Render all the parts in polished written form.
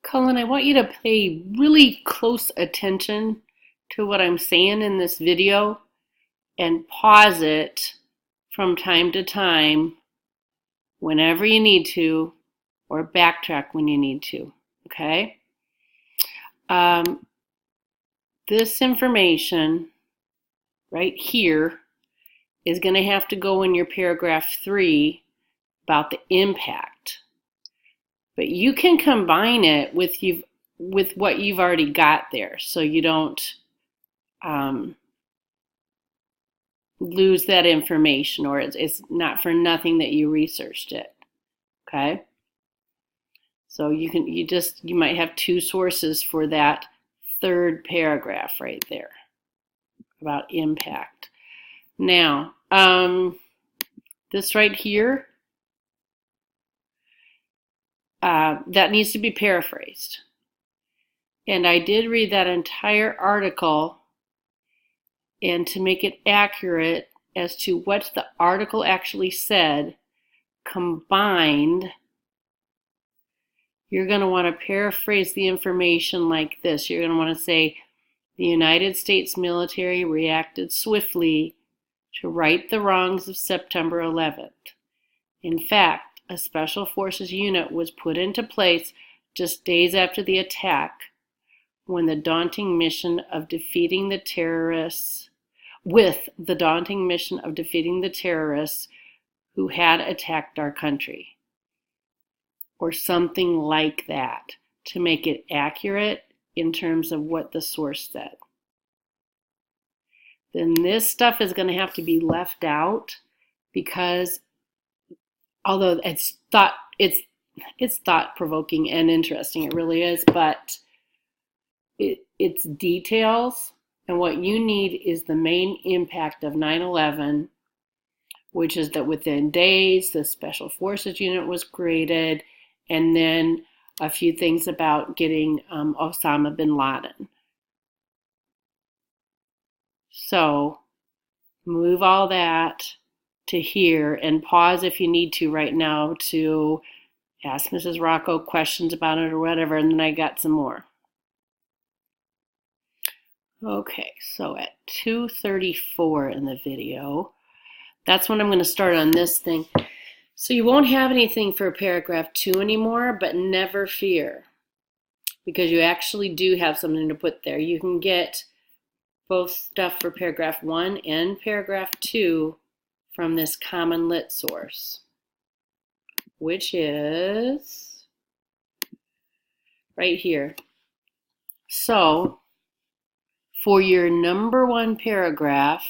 Cullen, I want you to pay really close attention to what I'm saying in this video and pause it from time to time whenever you need to, or backtrack when you need to, okay? Um, this information right here is going to have to go in your paragraph 3 about the impact. But you can combine it with what you've already got there, so you don't lose that information, or it's not for nothing that you researched it. Okay, so you might have two sources for that third paragraph right there about impact. Now, this right here, that needs to be paraphrased. And I did read that entire article, and to make it accurate as to what the article actually said, combined, you're going to want to paraphrase the information like this. You're going to want to say, the United States military reacted swiftly to right the wrongs of September 11th. In fact, a Special Forces unit was put into place just days after the attack when the daunting mission of defeating the terrorists who had attacked our country, or something like that, to make it accurate in terms of what the source said. Then this stuff is going to have to be left out, because although it's thought-provoking and interesting, it really is, but it's details, and what you need is the main impact of 9/11, which is that within days the Special Forces unit was created, and then a few things about getting Osama bin Laden. So move all that to here, and pause if you need to right now to ask Mrs. Rocco questions about it or whatever, and then I got some more. Okay, so at 2:34 in the video, that's when I'm going to start on this thing. So you won't have anything for paragraph 2 anymore, but never fear, because you actually do have something to put there. You can get both stuff for paragraph 1 and paragraph 2 from this Common Lit source, which is right here. So for your number 1 paragraph,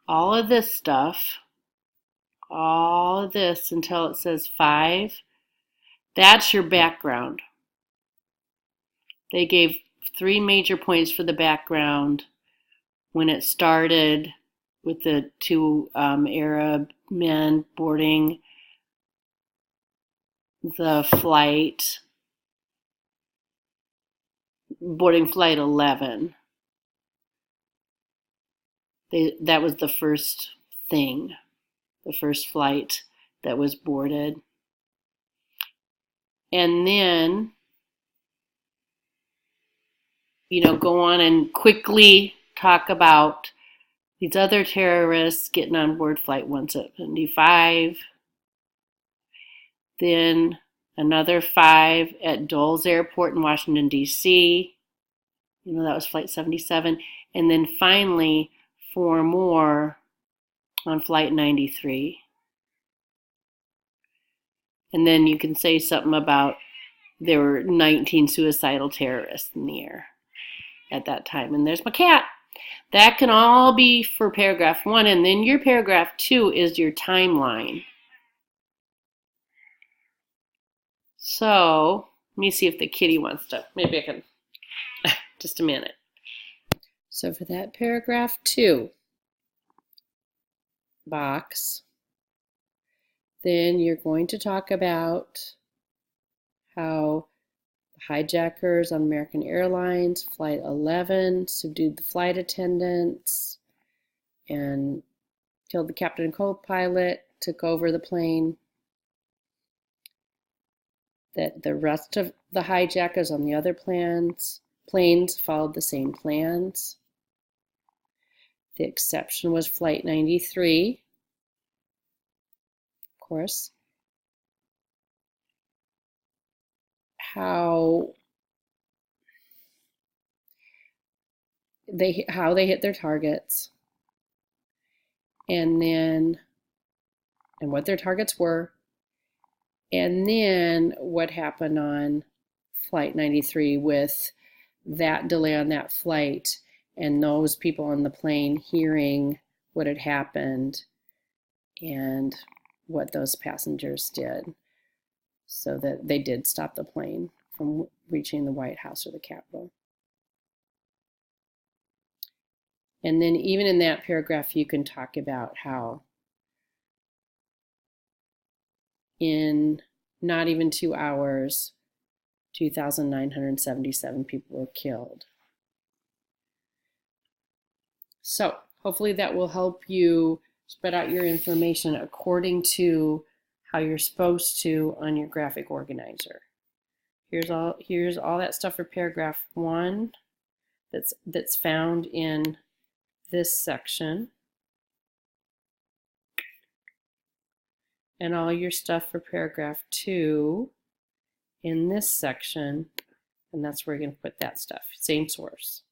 all of this stuff, all of this until it says 5, that's your background. They gave 3 major points for the background when it started with the 2 Arab men boarding the flight, boarding flight 11. That was the first thing, the first flight that was boarded. And then, go on and quickly talk about these other terrorists getting on board Flight 175. Then another 5 at Dulles Airport in Washington, D.C. That was Flight 77. And then finally, 4 more on Flight 93. And then you can say something about there were 19 suicidal terrorists in the air at that time. And there's my cat. That can all be for paragraph 1. And then your paragraph 2 is your timeline. So let me see if the kitty wants to. Maybe I can. Just a minute. So for that paragraph 2 box, then you're going to talk about how the hijackers on American Airlines Flight 11 subdued the flight attendants and killed the captain and co-pilot, took over the plane. that the rest of the hijackers on the other planes followed the same plans. The exception was Flight 93, of course. How they hit their targets, and what their targets were, and then what happened on Flight 93 with that delay on that flight and those people on the plane hearing what had happened and what those passengers did so that they did stop the plane from reaching the White House or the Capitol. And then even in that paragraph, you can talk about how in not even 2 hours, 2,977 people were killed. So hopefully that will help you spread out your information according to how you're supposed to on your graphic organizer. Here's all that stuff for paragraph 1 that's found in this section. And all your stuff for paragraph 2 in this section, and that's where you're going to put that stuff. Same source.